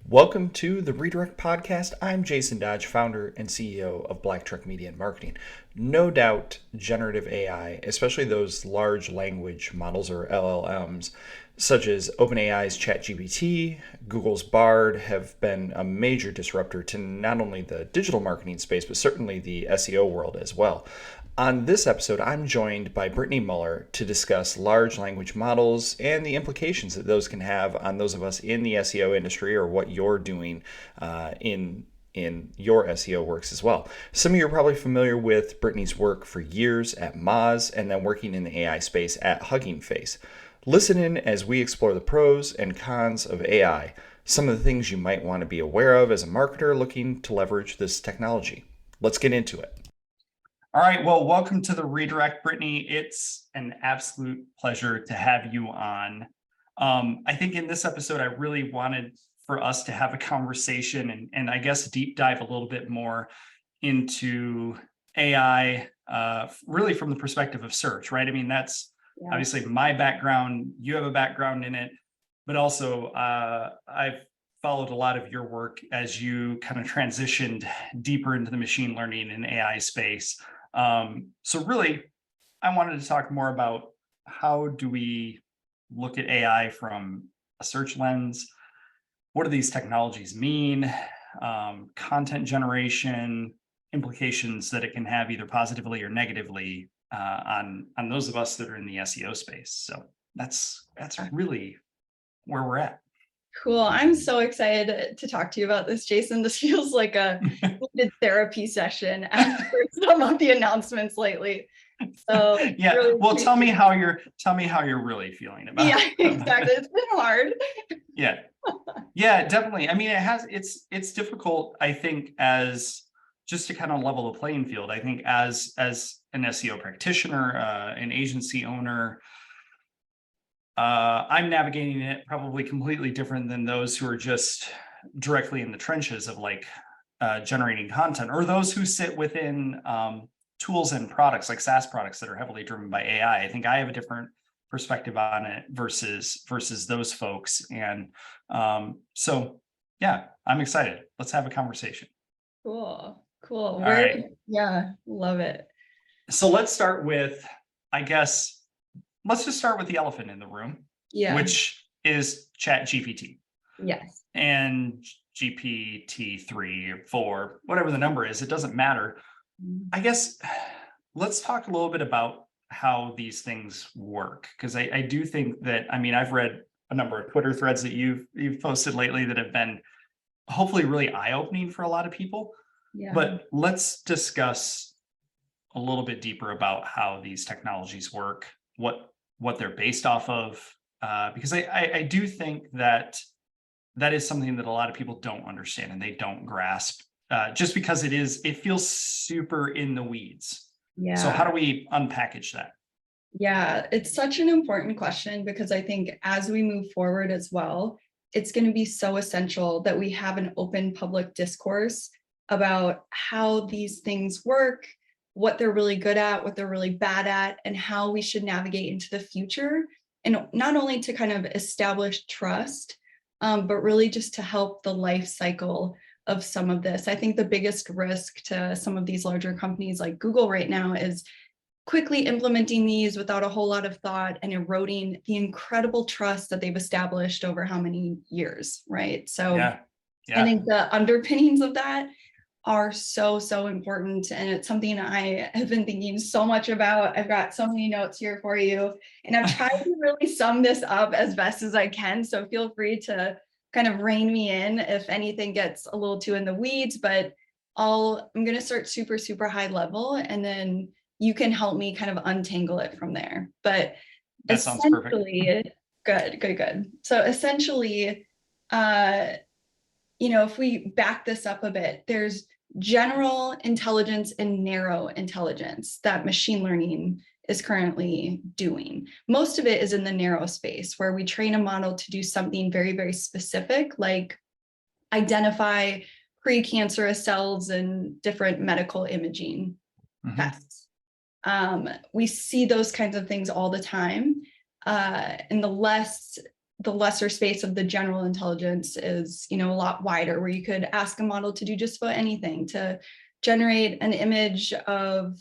Welcome to the Redirect Podcast. I'm Jason Dodge, founder and CEO of Black Truck Media and Marketing. No doubt, generative AI, especially those large language models or LLMs, such as OpenAI's ChatGPT, Google's Bard, have been a major disruptor to not only the digital marketing space, but certainly the SEO world as well. On this episode, I'm joined by Britney Muller to discuss large language models and the implications that those can have on those of us in the SEO industry, or what you're doing in your SEO works as well. Some of you are probably familiar with Britney's work for years at MOZ and then working in the AI space at HuggingFace. Listen in as we explore the pros and cons of AI, some of the things you might want to be aware of as a marketer looking to leverage this technology. Let's get into it. All right, well, welcome to the Redirect, Britney. It's an absolute pleasure to have you on. I think in this episode, I really wanted for us to have a conversation and I guess deep dive a little bit more into AI, really from the perspective of search, right? I mean, that's obviously my background. You have a background in it, but also I've followed a lot of your work as you kind of transitioned deeper into the machine learning and AI space. So really, I wanted to talk more about how do we look at AI from a search lens? What do these technologies mean? Content generation, implications that it can have either positively or negatively on those of us that are in the SEO space. So that's really where we're at. Cool. I'm so excited to talk to you about this, Jason. This feels like a needed therapy session after some of the announcements lately. So yeah, really well, tell me how you're really feeling about it. Yeah, exactly. It's been hard. Yeah, definitely. I mean, it's difficult, I think, as just to kind of level the playing field. I think as an SEO practitioner, an agency owner, I'm navigating it probably completely different than those who are just directly in the trenches of like generating content, or those who sit within tools and products like SaaS products that are heavily driven by AI. I think I have a different perspective on it versus those folks. And so, yeah, I'm excited. Let's have a conversation. Cool. All right. Yeah, love it. So let's start with, I guess, let's just start with the elephant in the room, which is ChatGPT. Yes. And GPT-3 or 4, whatever the number is, it doesn't matter. I guess let's talk a little bit about how these things work, because I do think that, I mean, I've read a number of Twitter threads that you've posted lately that have been hopefully really eye-opening for a lot of people. Yeah. But let's discuss a little bit deeper about how these technologies work, what they're based off of, because I do think that is something that a lot of people don't understand and they don't grasp, just because it feels super in the weeds. Yeah. So how do we unpackage that? Yeah, it's such an important question, because I think as we move forward as well, it's going to be so essential that we have an open public discourse about how these things work, what they're really good at, what they're really bad at, and how we should navigate into the future. And not only to kind of establish trust, but really just to help the life cycle of some of this. I think the biggest risk to some of these larger companies like Google right now is quickly implementing these without a whole lot of thought and eroding the incredible trust that they've established over how many years, right? So yeah. I think the underpinnings of that are so important, and it's something I have been thinking so much about. I've got so many notes here for you, and I've tried to really sum this up as best as I can, so feel free to kind of rein me in if anything gets a little too in the weeds, but I'm going to start super high level, and then you can help me kind of untangle it from there. But that sounds perfect. Good. So essentially, if we back this up a bit, there's general intelligence and narrow intelligence that machine learning is currently doing. Most of it is in the narrow space, where we train a model to do something very specific, like identify precancerous cells in different medical imaging tests. We see those kinds of things all the time. And the less the lesser space of the general intelligence is, a lot wider, where you could ask a model to do just about anything, to generate an image of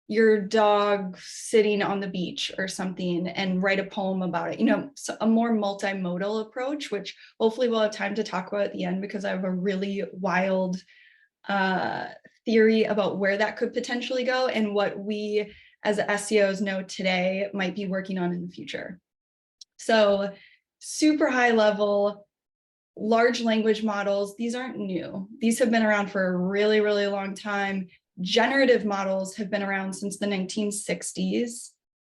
your dog sitting on the beach or something and write a poem about it. So a more multimodal approach, which hopefully we'll have time to talk about at the end, because I have a really wild theory about where that could potentially go and what we as SEOs know today might be working on in the future. So super high level, large language models, these aren't new. These have been around for a really, really long time. Generative models have been around since the 1960s.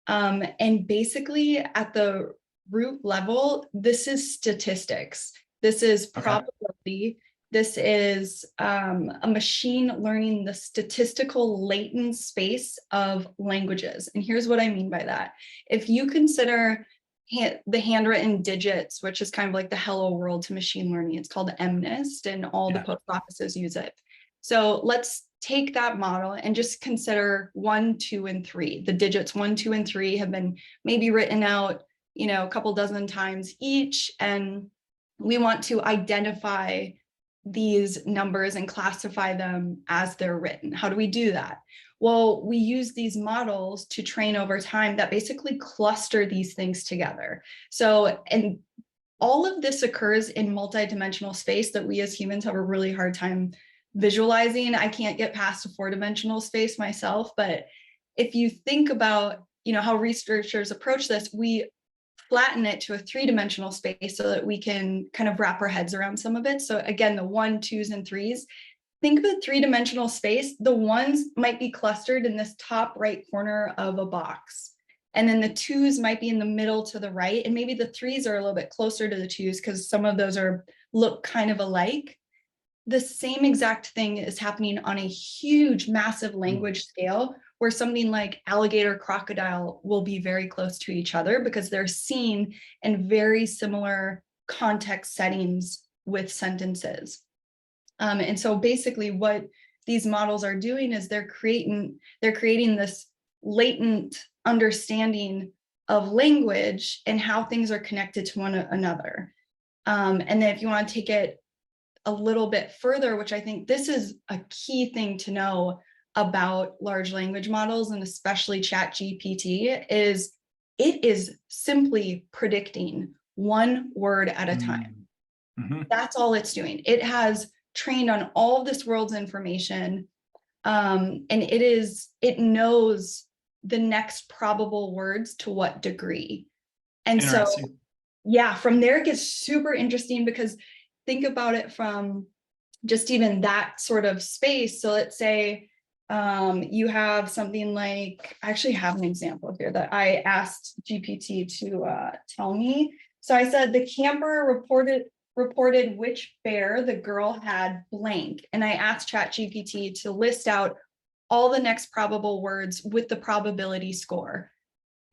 And basically at the root level, this is statistics. This is probability. This is a machine learning the statistical latent space of languages. And here's what I mean by that. If you consider the handwritten digits, which is kind of like the hello world to machine learning, it's called MNIST, and all the post offices use it. So let's take that model and just consider 1, 2, and 3. The digits 1, 2, and 3 have been maybe written out, a couple dozen times each, and we want to identify these numbers and classify them as they're written. How do we do that? Well, we use these models to train over time that basically cluster these things together. So, and all of this occurs in multidimensional space that we as humans have a really hard time visualizing. I can't get past a 4-dimensional space myself, but if you think about, how researchers approach this, we flatten it to a 3-dimensional space so that we can kind of wrap our heads around some of it. So again, the 1, 2s, and 3s, think of a 3-dimensional space. The 1s might be clustered in this top right corner of a box. And then the 2s might be in the middle to the right. And maybe the 3s are a little bit closer to the 2s because some of those look kind of alike. The same exact thing is happening on a huge, massive language scale, where something like alligator, crocodile will be very close to each other because they're seen in very similar context settings with sentences. And so basically what these models are doing is they're creating this latent understanding of language and how things are connected to one another. And then if you want to take it a little bit further, which I think this is a key thing to know about large language models, and especially ChatGPT, is it is simply predicting one word at a time. That's all it's doing. It has trained on all of this world's information, and it knows the next probable words to what degree. And so, yeah, from there it gets super interesting, because think about it from just even that sort of space. So let's say you have something like, I actually have an example here that I asked GPT to tell me. So I said, the camper reported which bear the girl had blank. And I asked ChatGPT to list out all the next probable words with the probability score.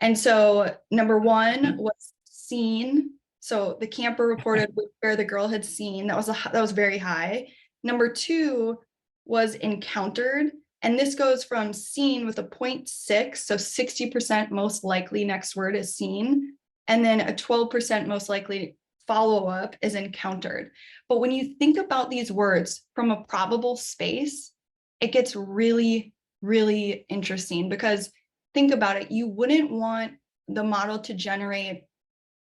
And so number 1 was seen. So the camper reported which bear the girl had seen. That was very high. Number 2 was encountered. And this goes from seen with a 0.6, so 60% most likely next word is seen. And then a 12% most likely follow-up is encountered. But when you think about these words from a probable space, it gets really, really interesting, because think about it. You wouldn't want the model to generate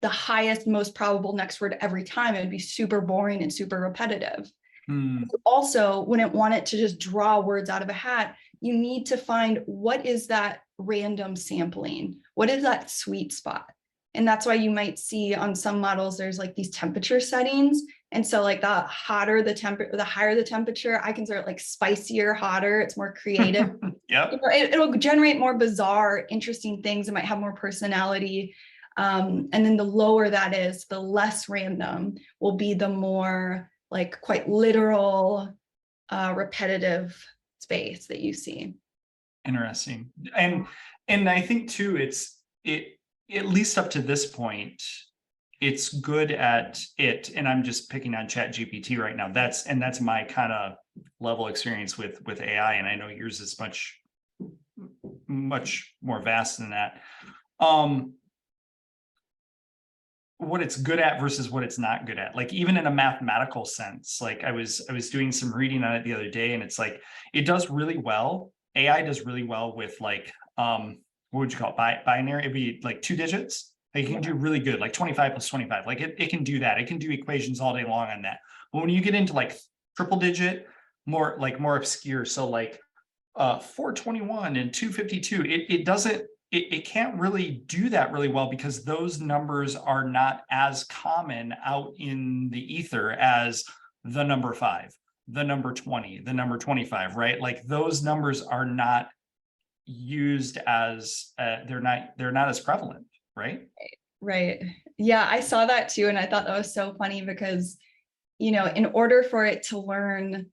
the highest, most probable next word every time. It would be super boring and super repetitive. You also wouldn't want it to just draw words out of a hat. You need to find, what is that random sampling? What is that sweet spot? And that's why you might see on some models, there's like these temperature settings. And so like the higher the temperature, I consider it like spicier, hotter. It's more creative. It'll generate more bizarre, interesting things. It might have more personality. And then the lower that is, the less random will be, the more like quite literal, repetitive space that you see. Interesting. And I think too, it at least up to this point, it's good at it. And I'm just picking on ChatGPT right now. That's my kind of level experience with AI. And I know yours is much more vast than that. what it's good at versus what it's not good at. Like even in a mathematical sense, like I was doing some reading on it the other day, and it's like it does really well. AI does really well with like what would you call it? Binary? It'd be like 2 digits. Like you can do really good, like 25 plus 25. Like it can do that. It can do equations all day long on that. But when you get into like triple digit, more obscure, so like 421 and 252, it doesn't, it can't really do that really well because those numbers are not as common out in the ether as the number 5, the number 20, the number 25, right? Like those numbers are not used as they're not as prevalent, right? Right. Yeah, I saw that too. And I thought that was so funny because, you know, in order for it to learn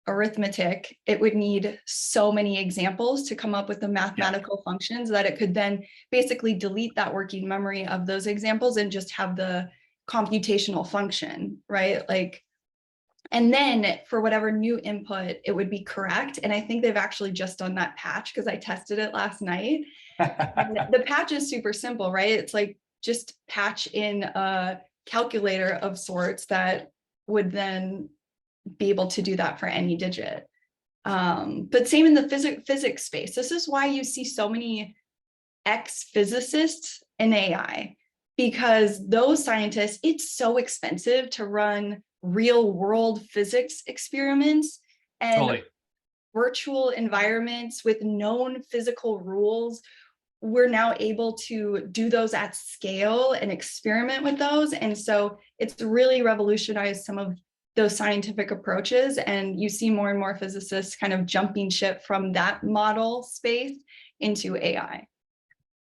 arithmetic, it would need so many examples to come up with the mathematical functions that it could then basically delete that working memory of those examples and just have the computational function, right? Like, and then for whatever new input, it would be correct. And I think they've actually just done that patch because I tested it last night. And the patch is super simple, right? It's like just patch in a calculator of sorts that would then be able to do that for any digit. But same in the physics space. This is why you see so many ex-physicists in AI, because those scientists, it's so expensive to run real world physics experiments and Totally. virtual environments with known physical rules. We're now able to do those at scale and experiment with those. And so it's really revolutionized some of those scientific approaches. And you see more and more physicists kind of jumping ship from that model space into AI.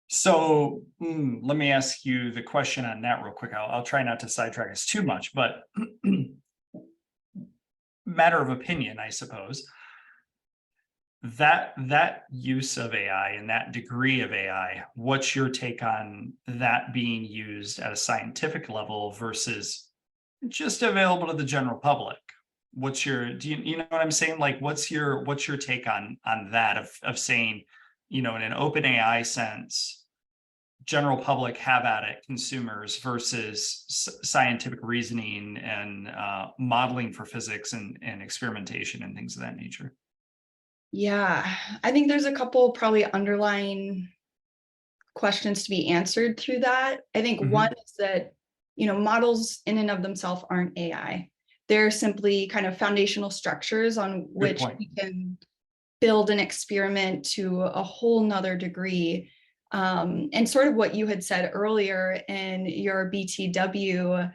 So let me ask you the question on that real quick. I'll try not to sidetrack us too much, but matter of opinion, I suppose. That use of AI and that degree of AI, what's your take on that being used at a scientific level versus just available to the general public? What's your, you know what I'm saying? Like, what's your take on that of saying, you know, in an open AI sense, general public have at it, consumers versus scientific reasoning and modeling for physics and experimentation and things of that nature? Yeah, I think there's a couple probably underlying questions to be answered through that. I think one is that, you know, models in and of themselves aren't AI. They're simply kind of foundational structures on which we can build an experiment to a whole nother degree. And sort of what you had said earlier in your BTW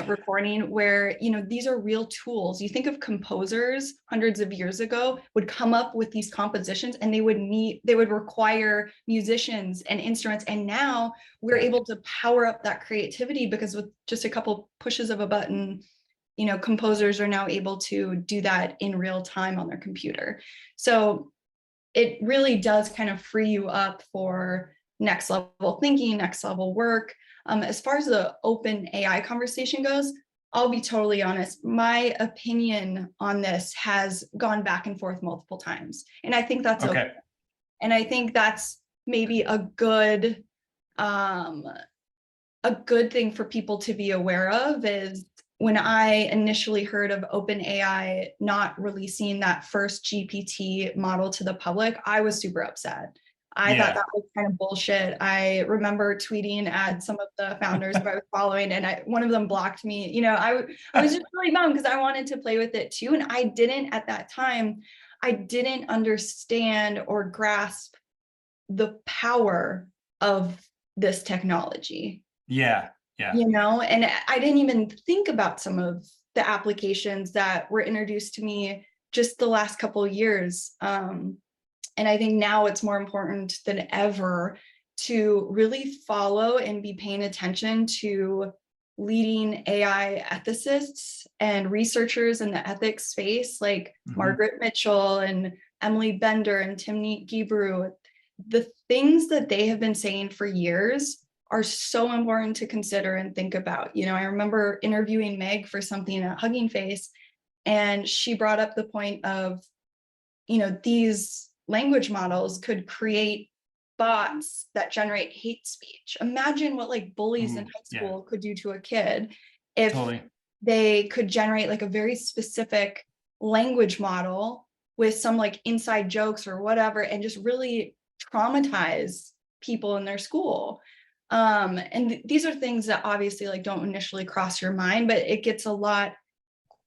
recording, where, you know, these are real tools. You think of composers hundreds of years ago would come up with these compositions and they would require musicians and instruments. And now we're able to power up that creativity because with just a couple pushes of a button, you know, composers are now able to do that in real time on their computer. So it really does kind of free you up for next level thinking, next level work. As far as the open AI conversation goes, I'll be totally honest, my opinion on this has gone back and forth multiple times. And I think that's okay. And I think that's maybe a good thing for people to be aware of is when I initially heard of OpenAI not releasing that first GPT model to the public, I was super upset. I thought that was kind of bullshit. I remember tweeting at some of the founders I was following, and one of them blocked me. You know, I was just really bummed because I wanted to play with it too. And I didn't at that time, I didn't understand or grasp the power of this technology. Yeah. You know, and I didn't even think about some of the applications that were introduced to me just the last couple of years. And I think now it's more important than ever to really follow and be paying attention to leading AI ethicists and researchers in the ethics space, like Margaret Mitchell and Emily Bender and Timnit Gebru. The things that they have been saying for years are so important to consider and think about. You know, I remember interviewing Meg for something at HuggingFace, and she brought up the point of, you know, these language models could create bots that generate hate speech. Imagine what like bullies in high school could do to a kid if they could generate like a very specific language model with some like inside jokes or whatever, and just really traumatize people in their school. And these are things that obviously like don't initially cross your mind, but it gets a lot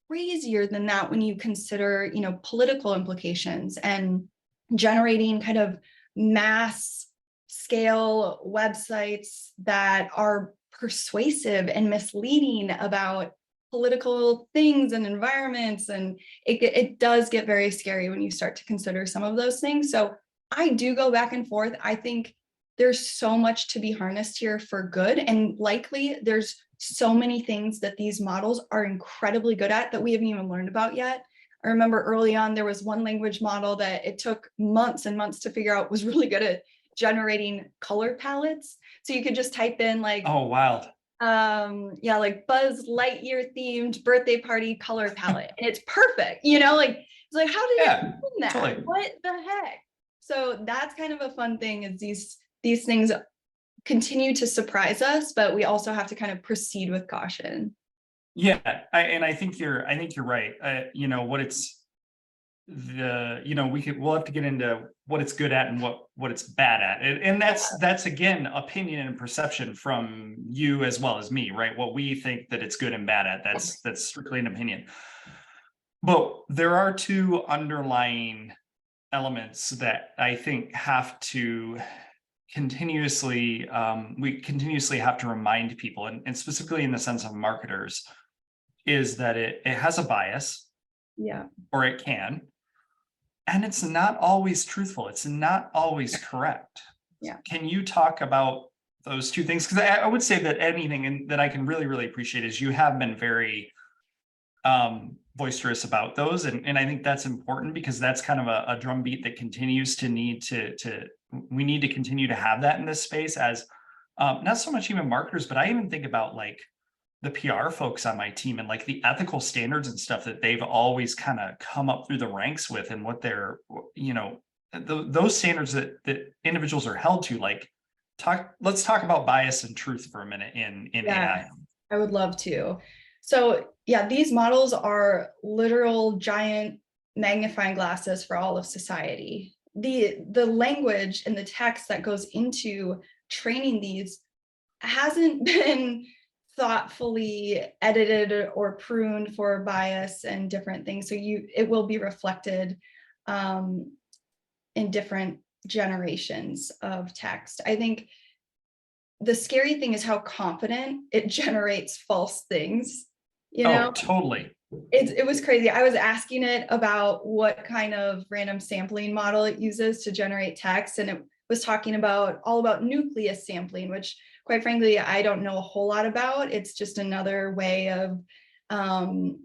crazier than that when you consider, you know, political implications and generating kind of mass scale websites that are persuasive and misleading about political things and environments. And it does get very scary when you start to consider some of those things. So I do go back and forth. I think there's so much to be harnessed here for good. And likely there's so many things that these models are incredibly good at that we haven't even learned about yet. I remember early on, there was one language model that it took months and months to figure out was really good at generating color palettes. So you could just type in like, oh, wild. Yeah, like Buzz Lightyear themed birthday party color palette. And it's perfect, you know, like, it's like, how did you do that? Totally. What the heck? So that's kind of a fun thing, is these things continue to surprise us, but we also have to kind of proceed with caution. Yeah, I think you're right. You know, what it's we'll have to get into what it's good at and what it's bad at. And that's again, opinion and perception from you as well as me, right? What we think that it's good and bad at, that's strictly an opinion. But there are two underlying elements that I think have to continuously, we continuously have to remind people, and specifically in the sense of marketers, is that it has a bias. Yeah. Or it can. And it's not always truthful. It's not always correct. Yeah. Can you talk about those two things? Because I would say that anything that I can really, really appreciate is you have been very boisterous about those. And I think that's important, because that's kind of a drumbeat that continues to we need to continue to have that in this space as not so much even marketers, but I even think about like the PR folks on my team and like the ethical standards and stuff that they've always kind of come up through the ranks with, and what they're, you know, those standards that individuals are held to. Like, let's talk about bias and truth for a minute in AI. I would love to. So yeah, these models are literal giant magnifying glasses for all of society. The language and the text that goes into training these hasn't been thoughtfully edited or pruned for bias and different things. So it will be reflected in different generations of text. I think the scary thing is how confident it generates false things. You know? Oh, totally. It was crazy. I was asking it about what kind of random sampling model it uses to generate text, and it was talking about all about nucleus sampling, which quite frankly, I don't know a whole lot about. It's just another way of kind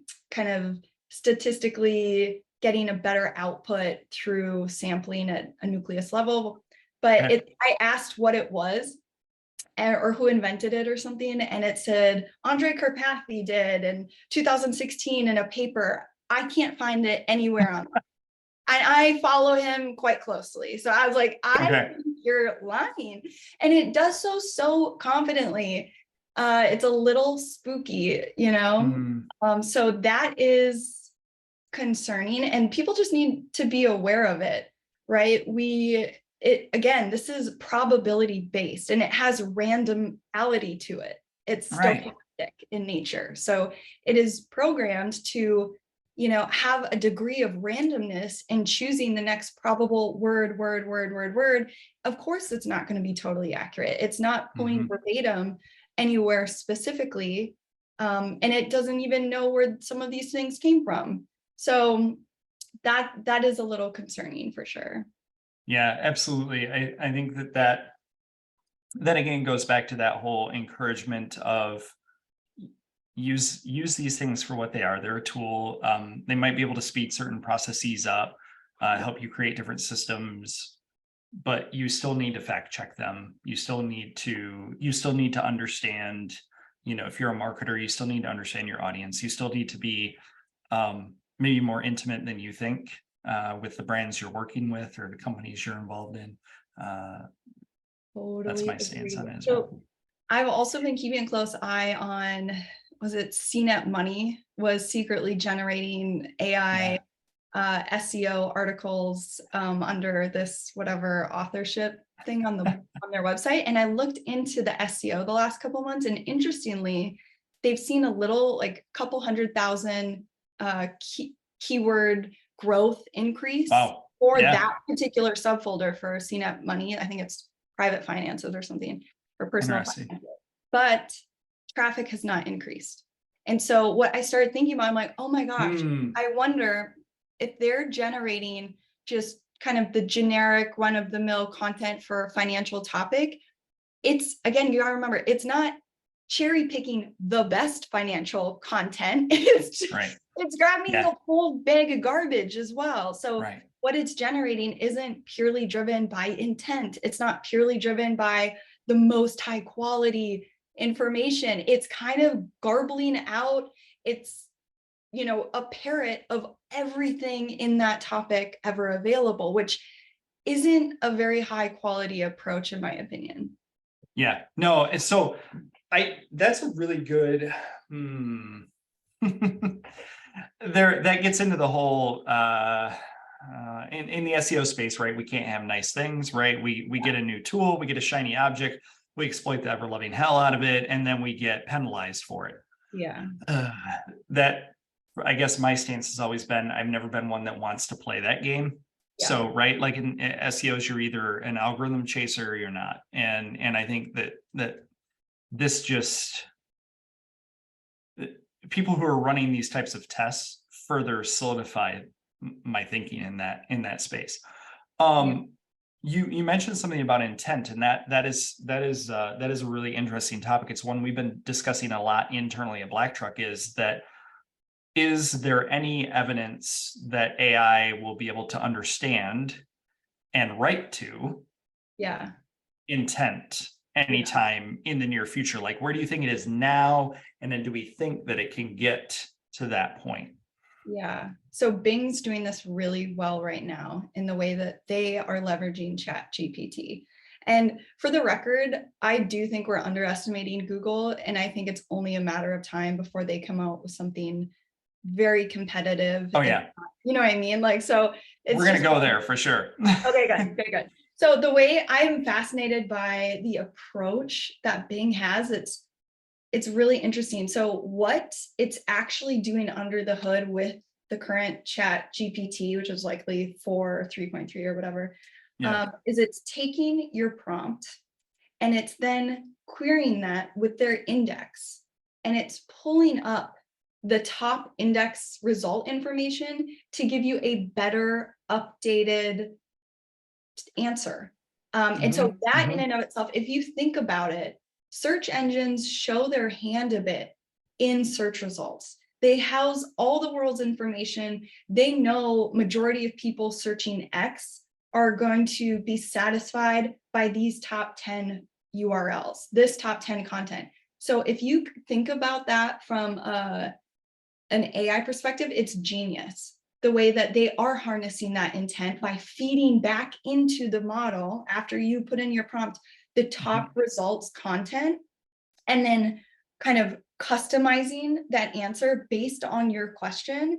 of statistically getting a better output through sampling at a nucleus level. But I asked what it was, or who invented it or something, and it said Andre Karpathy did in 2016 in a paper. I can't find it anywhere on. I follow him quite closely, so I was like, I think you're lying, and it does so confidently. It's a little spooky, you know. So that is concerning, and people just need to be aware of it, right? Again, this is probability based, and it has randomity to it. It's stochastic in nature, so it is programmed to, you know, have a degree of randomness in choosing the next probable word. Of course, it's not going to be totally accurate. It's not pulling verbatim anywhere specifically, and it doesn't even know where some of these things came from. So that is a little concerning for sure. Yeah, absolutely. I think that again goes back to that whole encouragement of use these things for what they are. They're a tool. They might be able to speed certain processes up, help you create different systems, but you still need to fact check them. You still need to understand, you know, if you're a marketer, you still need to understand your audience. You still need to be maybe more intimate than you think with the brands you're working with or the companies you're involved in. Totally my stance agree. on it as So well. I've also been keeping a close eye on, was it CNET Money was secretly generating AI SEO articles under this whatever authorship thing on their website. And I looked into the SEO the last couple months, and interestingly, they've seen a little, like couple 100,000 keyword growth increase Wow. for Yeah. that particular subfolder for CNET Money. I think it's private finances or something, or personal finance. But traffic has not increased. And so what I started thinking about, I'm like, oh my gosh, I wonder if they're generating just kind of the generic run-of-the-mill content for a financial topic. It's, again, you gotta remember, it's not cherry picking the best financial content. It's grabbing the whole bag of garbage as well. So what it's generating isn't purely driven by intent. It's not purely driven by the most high quality information. It's kind of garbling out. It's, you know, a parrot of everything in that topic ever available, which isn't a very high quality approach, in my opinion. Yeah, no, and so that's a really good that gets into the whole in the SEO space, right? We can't have nice things, right? We get a new tool, we get a shiny object, we exploit the ever-loving hell out of it, and then we get penalized for it. Yeah. That, I guess my stance has always been, I've never been one that wants to play that game. Yeah. So, right, like in SEOs, you're either an algorithm chaser or you're not. And I think that this just, people who are running these types of tests further solidify my thinking in that space. You mentioned something about intent, and that is a really interesting topic. It's one we've been discussing a lot internally at Black Truck. Is there any evidence that AI will be able to understand and write to intent anytime in the near future? Like, where do you think it is now? And then do we think that it can get to that point? Yeah. So Bing's doing this really well right now in the way that they are leveraging ChatGPT. And for the record, I do think we're underestimating Google. And I think it's only a matter of time before they come out with something very competitive. Oh yeah. You know what I mean? Like, so we're going to go there for sure. Okay, good, good, good. So the way I'm fascinated by the approach that Bing has, it's really interesting. So what it's actually doing under the hood with the current ChatGPT, which is likely 4 or 3.3 or whatever, is it's taking your prompt and it's then querying that with their index, and it's pulling up the top index result information to give you a better updated answer. And so that in and of itself, if you think about it, search engines show their hand a bit in search results. They house all the world's information. They know majority of people searching X are going to be satisfied by these top 10 URLs, this top 10 content. So if you think about that from an AI perspective, it's genius. The way that they are harnessing that intent by feeding back into the model after you put in your prompt, the top results content, and then kind of customizing that answer based on your question.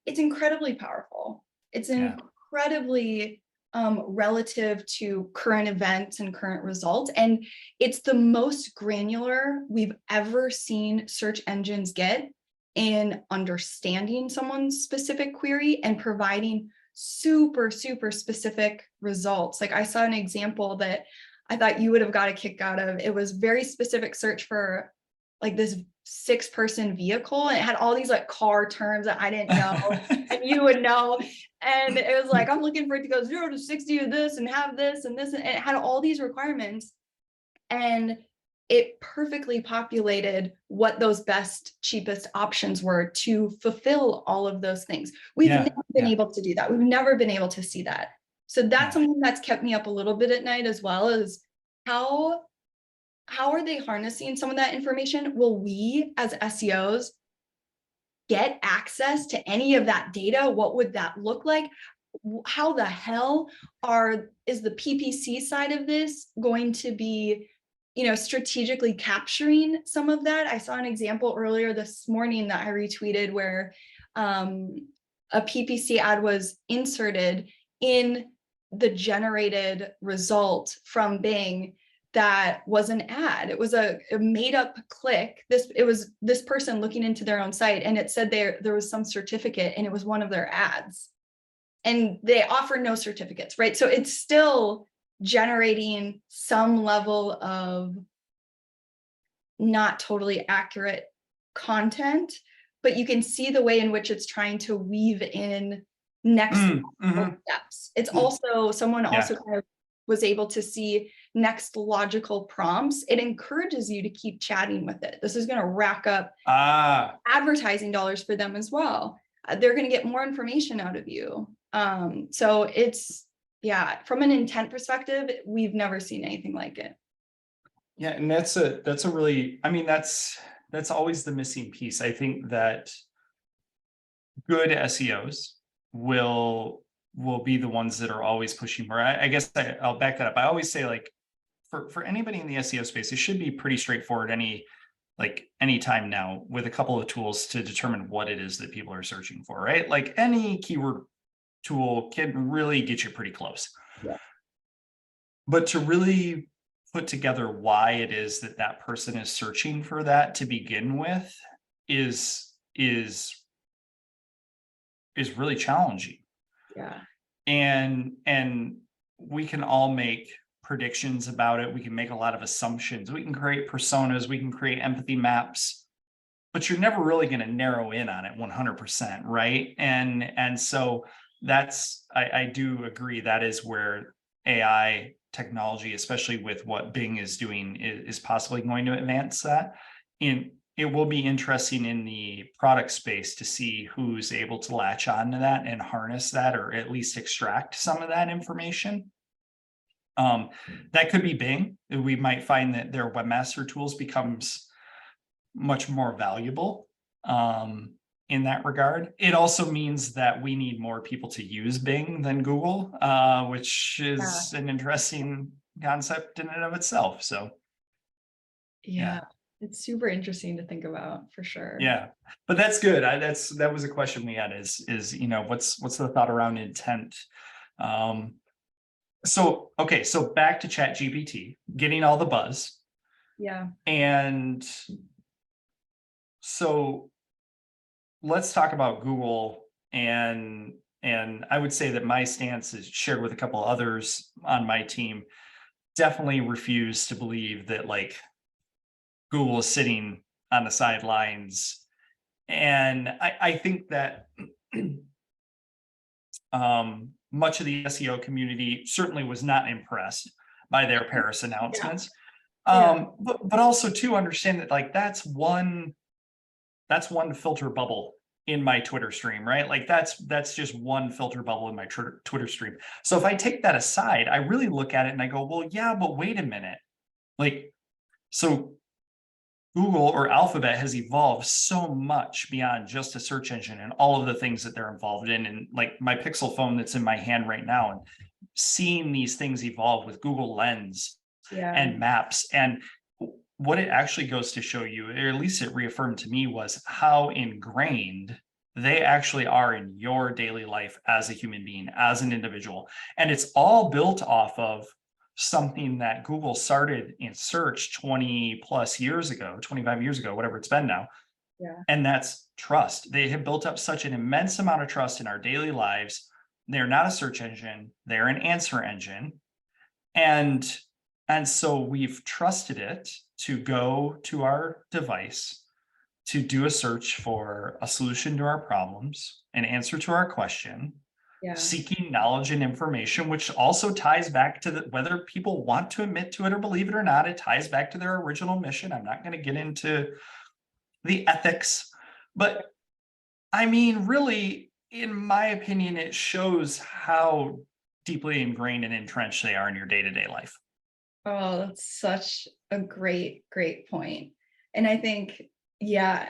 It's incredibly powerful. It's incredibly relative to current events and current results. And it's the most granular we've ever seen search engines get in understanding someone's specific query and providing super, super specific results. Like I saw an example that I thought you would have got a kick out of. It was very specific search for like this 6-person vehicle, and it had all these like car terms that I didn't know and you would know. And it was like, I'm looking for it to go 0 to 60 of this and have this and this, and it had all these requirements. And it perfectly populated what those best, cheapest options were to fulfill all of those things. We've never been able to do that. We've never been able to see that. So that's something that's kept me up a little bit at night as well, is how are they harnessing some of that information? Will we as SEOs get access to any of that data? What would that look like? how the hell is the PPC side of this going to be, strategically capturing some of that? I saw an example earlier this morning that I retweeted where a PPC ad was inserted in the generated result from Bing that was an ad. It was a made up click. It was this person looking into their own site, and it said there was some certificate, and it was one of their ads. And they offer no certificates, right? So it's still generating some level of not totally accurate content, but you can see the way in which it's trying to weave in next steps. It's also, someone also kind of was able to see next logical prompts. It encourages you to keep chatting with it. This is going to rack up advertising dollars for them as well. They're going to get more information out of you. So it's, from an intent perspective, we've never seen anything like it. Yeah, and that's a really, I mean, that's always the missing piece. I think that good SEOs will be the ones that are always pushing more. I guess I'll back that up. I always say, like, for anybody in the SEO space, it should be pretty straightforward any time now, with a couple of tools to determine what it is that people are searching for, right? Like, any keyword tool can really get you pretty close. Yeah. But to really put together why it is that that person is searching for that to begin with is really challenging. Yeah. And we can all make predictions about it. We can make a lot of assumptions. We can create personas, we can create empathy maps, but you're never really going to narrow in on it 100%, right? And so I do agree, that is where AI technology, especially with what Bing is doing, is possibly going to advance that. It will be interesting in the product space to see who's able to latch on to that and harness that, or at least extract some of that information. That could be Bing. We might find that their webmaster tools becomes much more valuable in that regard. It also means that we need more people to use Bing than Google, which is an interesting concept in and of itself. So yeah, it's super interesting to think about, for sure. Yeah, but that's good. That was a question we had, is what's the thought around intent? So back to ChatGPT getting all the buzz. Yeah. And so let's talk about Google, and I would say that my stance is shared with a couple of others on my team. Definitely refuse to believe that, like, Google is sitting on the sidelines. And I think that much of the SEO community certainly was not impressed by their Paris announcements. But also to understand that, like, that's one filter bubble in my Twitter stream, right? Like, that's just one filter bubble in my Twitter stream. So if I take that aside, I really look at it and I go, well, yeah, but wait a minute. Like, so Google, or Alphabet, has evolved so much beyond just a search engine and all of the things that they're involved in. And like my Pixel phone that's in my hand right now, and seeing these things evolve with Google Lens and Maps. And what it actually goes to show you, or at least it reaffirmed to me, was how ingrained they actually are in your daily life as a human being, as an individual. And it's all built off of something that Google started in search 20 plus years ago, 25 years ago, whatever it's been now. And that's trust. They have built up such an immense amount of trust in our daily lives. They're not a search engine, they're an answer engine. And so we've trusted it to go to our device, to do a search for a solution to our problems, an answer to our question, seeking knowledge and information, which also ties back to whether people want to admit to it or believe it or not, it ties back to their original mission. I'm not going to get into the ethics, but I mean, really, in my opinion, it shows how deeply ingrained and entrenched they are in your day-to-day life. Oh, that's such a great point. And I think,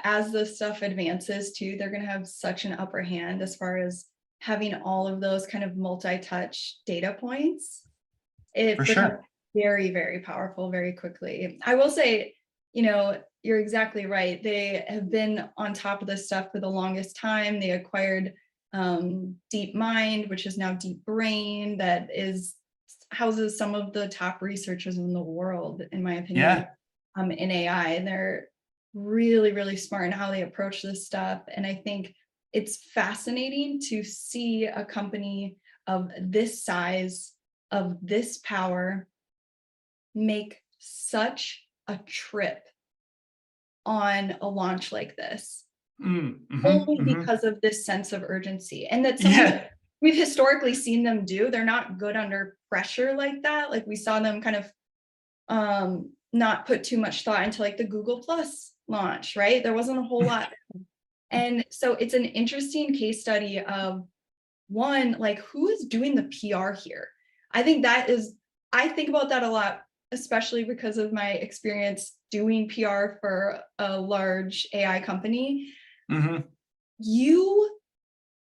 as this stuff advances too, they're going to have such an upper hand as far as having all of those kind of multi-touch data points, it For becomes sure. very, very powerful very quickly. I will say, you know, you're exactly right. They have been on top of this stuff for the longest time. They acquired DeepMind, which is now Deep Brain, that houses some of the top researchers in the world, in my opinion, in AI. And they're really, really smart in how they approach this stuff. And I think it's fascinating to see a company of this size, of this power, make such a trip on a launch like this, only because of this sense of urgency. And that's something we've historically seen them do. They're not good under pressure like that. Like we saw them kind of not put too much thought into like the Google Plus launch, right? There wasn't a whole lot. And so it's an interesting case study of, one, like, who is doing the PR here? I think about that a lot, especially because of my experience doing PR for a large AI company. You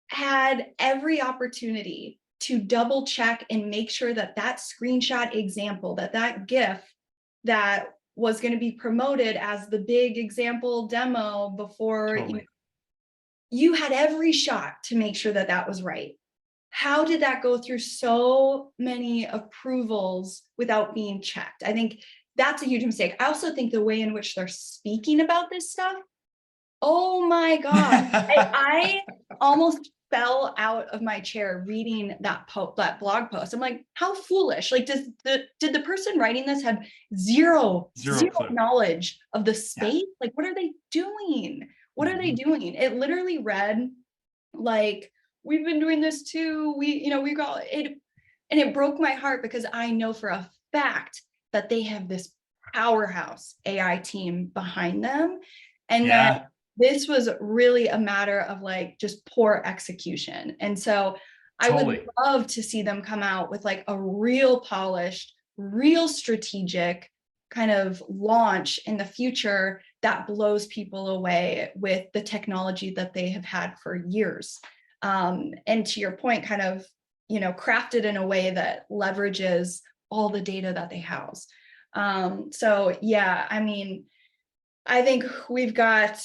had every opportunity to double check and make sure that that screenshot example, that GIF that was going to be promoted as the big example demo before, you had every shot to make sure that that was right. How did that go through so many approvals without being checked? I think that's a huge mistake. I also think the way in which they're speaking about this stuff, oh my God, I almost fell out of my chair reading that blog post. I'm like, how foolish. Like, did the person writing this have zero knowledge of the space? Like, what are they doing? What are they doing? It literally read like, we've been doing this too. We got it. And it broke my heart because I know for a fact that they have this powerhouse AI team behind them. And that this was really a matter of like just poor execution. And so I would love to see them come out with like a real polished, real strategic kind of launch in the future that blows people away with the technology that they have had for years. And to your point, kind of, crafted in a way that leverages all the data that they house. So yeah, I mean, I think we've got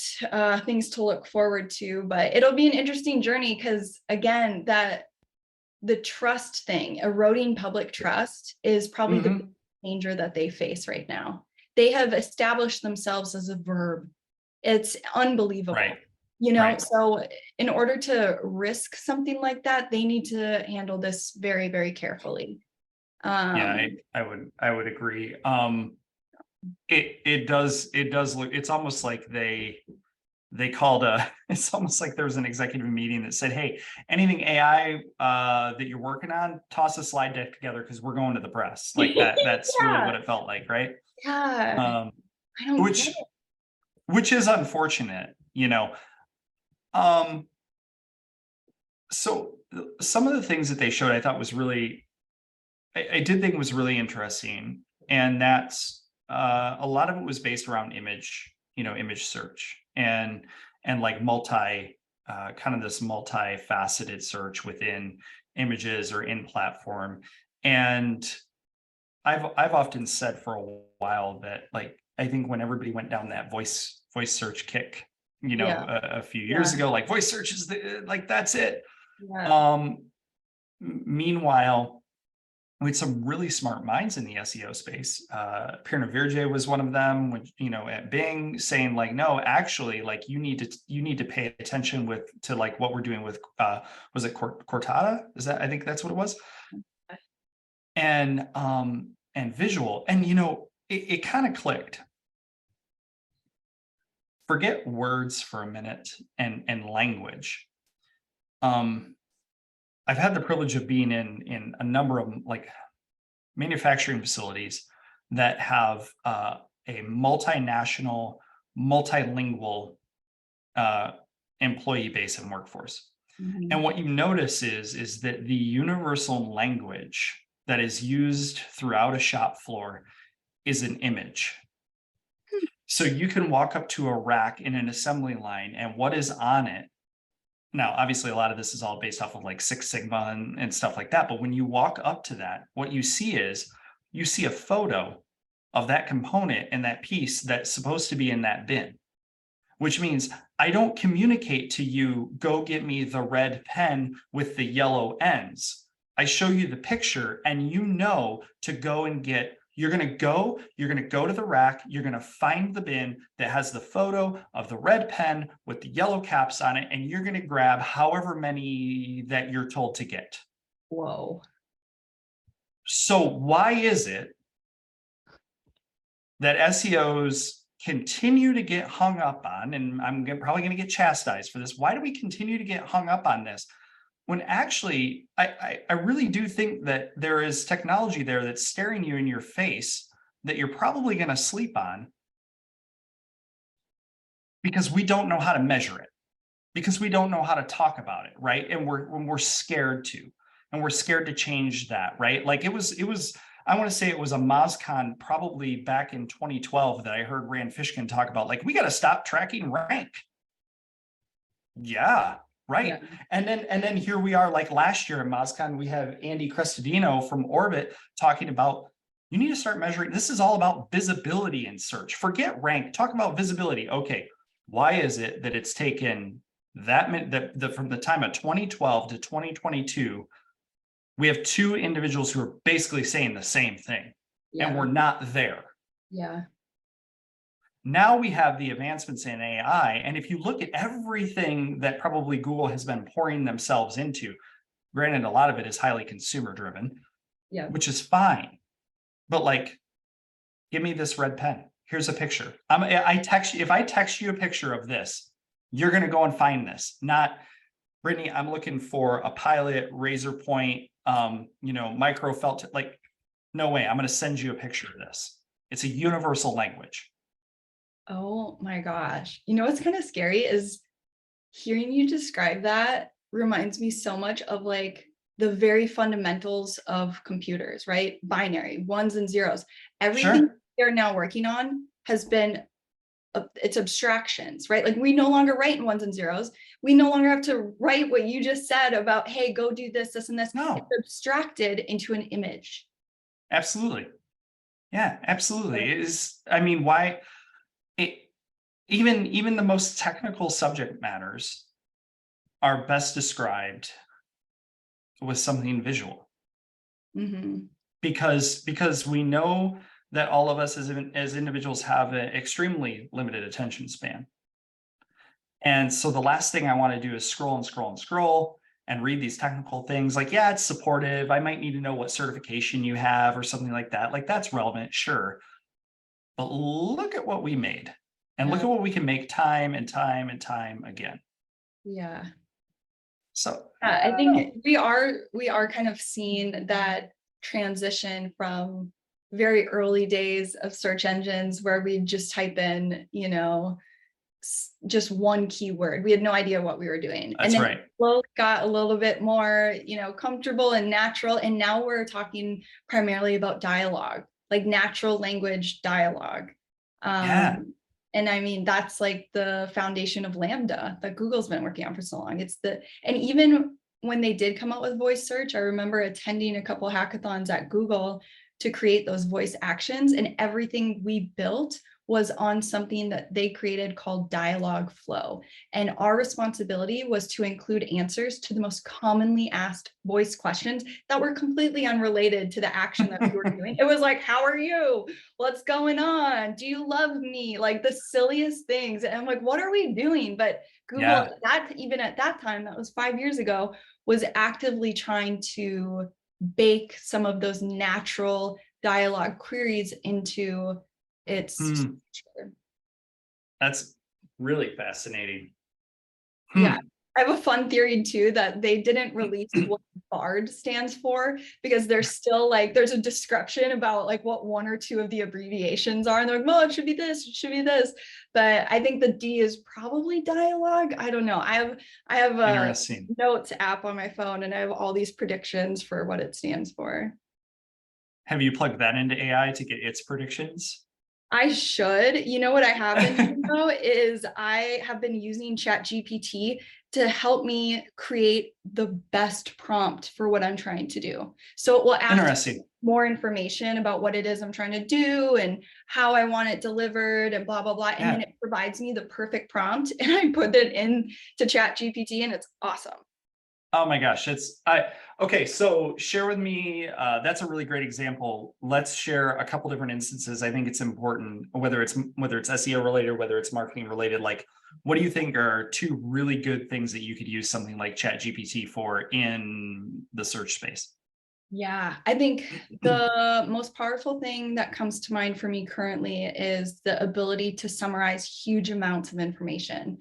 things to look forward to, but it'll be an interesting journey because, again, that the trust thing, eroding public trust, is probably the danger that they face right now. They have established themselves as a verb. It's unbelievable. So in order to risk something like that, they need to handle this very, very carefully. I would agree. It does look, it's almost like they called it's almost like there was an executive meeting that said, hey, anything AI that you're working on, toss a slide deck together because we're going to the press. Like that's really what it felt like, right? I don't which is unfortunate, so some of the things that they showed I thought was really, I did think was really interesting. And that's a lot of it was based around image search and like kind of this multifaceted search within images or in platform. And I've often said for a while that, like, I think when everybody went down that voice search kick, a few years ago, like voice search is that's it. Meanwhile, we had some really smart minds in the SEO space. Pirna Virje was one of them, which, at Bing, saying like, no, actually, like you need to pay attention to like what we're doing with, was it Cortana? I think that's what it was. And visual, and it kind of clicked. Forget words for a minute and language. I've had the privilege of being in a number of like manufacturing facilities that have a multinational, multilingual employee base and workforce. And what you notice is that the universal language that is used throughout a shop floor is an image. So you can walk up to a rack in an assembly line, and what is on it Now, obviously, a lot of this is all based off of like Six Sigma and stuff like that. But when you walk up to that, what you see is you see a photo of that component and that piece that's supposed to be in that bin, which means I don't communicate to you, go get me the red pen with the yellow ends. I show you the picture and you know to go and get, you're going to go to the rack, you're going to find the bin that has the photo of the red pen with the yellow caps on it, and you're going to grab however many that you're told to get. Whoa. So why is it that SEOs continue to get hung up on, and I'm probably going to get chastised for this, why do we continue to get hung up on this? When actually, I really do think that there is technology there that's staring you in your face that you're probably going to sleep on, because we don't know how to measure it, because we don't know how to talk about it, right? And we're scared to, and we're scared to change that, right? Like it was, I want to say it was a MozCon probably back in 2012 that I heard Rand Fishkin talk about, like, we got to stop tracking rank. Yeah. Right. Yeah. And then here we are, like last year in MozCon, we have Andy Crestodino from Orbit talking about, you need to start measuring. This is all about visibility in search. Forget rank, talk about visibility. Okay. Why is it that it's taken that from the time of 2012 to 2022, we have two individuals who are basically saying the same thing, and we're not there. Yeah. Now we have the advancements in AI. And if you look at everything that probably Google has been pouring themselves into, granted, a lot of it is highly consumer driven, Yeah. which is fine. But like, give me this red pen. Here's a picture. If I text you a picture of this, you're going to go and find this. Not, Brittany, I'm looking for a Pilot, Razor Point, micro felt, like, no way, I'm going to send you a picture of this. It's a universal language. Oh my gosh. You know what's kind of scary is hearing you describe that reminds me so much of like the very fundamentals of computers, right? Binary, ones and zeros. Everything they're now working on has been it's abstractions, right? Like we no longer write in ones and zeros. We no longer have to write what you just said about, hey, go do this, this, and this. No. It's abstracted into an image. Absolutely. Yeah, absolutely. It is, I mean, why even the most technical subject matters are best described with something visual. Mm-hmm. Because we know that all of us as individuals have an extremely limited attention span. And so the last thing I want to do is scroll and scroll and scroll and read these technical things. Like, yeah, it's supportive. I might need to know what certification you have or something like that. Like, that's relevant, sure. But look at what we made, and look at what we can make time and time and time again. Yeah. So I think we are kind of seeing that transition from very early days of search engines where we just type in, just one keyword. We had no idea what we were doing. That's and then right. Slowly got a little bit more, comfortable and natural. And now we're talking primarily about dialogue, like natural language dialogue. Yeah. And I mean, that's like the foundation of Lambda that Google's been working on for so long. And even when they did come out with voice search, I remember attending a couple hackathons at Google to create those voice actions, and everything we built was on something that they created called Dialogflow. And our responsibility was to include answers to the most commonly asked voice questions that were completely unrelated to the action that we were doing. It was like, how are you? What's going on? Do you love me? Like the silliest things. And I'm like, what are we doing? But Google, even at that time, that was 5 years ago, was actively trying to bake some of those natural dialogue queries into its That's really fascinating. Yeah. I have a fun theory too that they didn't release what BARD stands for because there's still there's a description about like what one or two of the abbreviations are, and they're like, well, it should be this, it should be this. But I think the D is probably dialogue. I don't know. I have a notes app on my phone and I have all these predictions for what it stands for. Have you plugged that into AI to get its predictions? I should. You know what I have been doing though is I have been using ChatGPT to help me create the best prompt for what I'm trying to do. So it will ask Interesting. more information about what it is I'm trying to do and how I want it delivered and blah, blah, blah. And then it provides me the perfect prompt and I put it in to ChatGPT and it's awesome. Oh my gosh, okay. So share with me, that's a really great example. Let's share a couple different instances. I think it's important, whether it's SEO related, whether it's marketing related, like what do you think are two really good things that you could use something like ChatGPT for in the search space? Yeah, I think the most powerful thing that comes to mind for me currently is the ability to summarize huge amounts of information.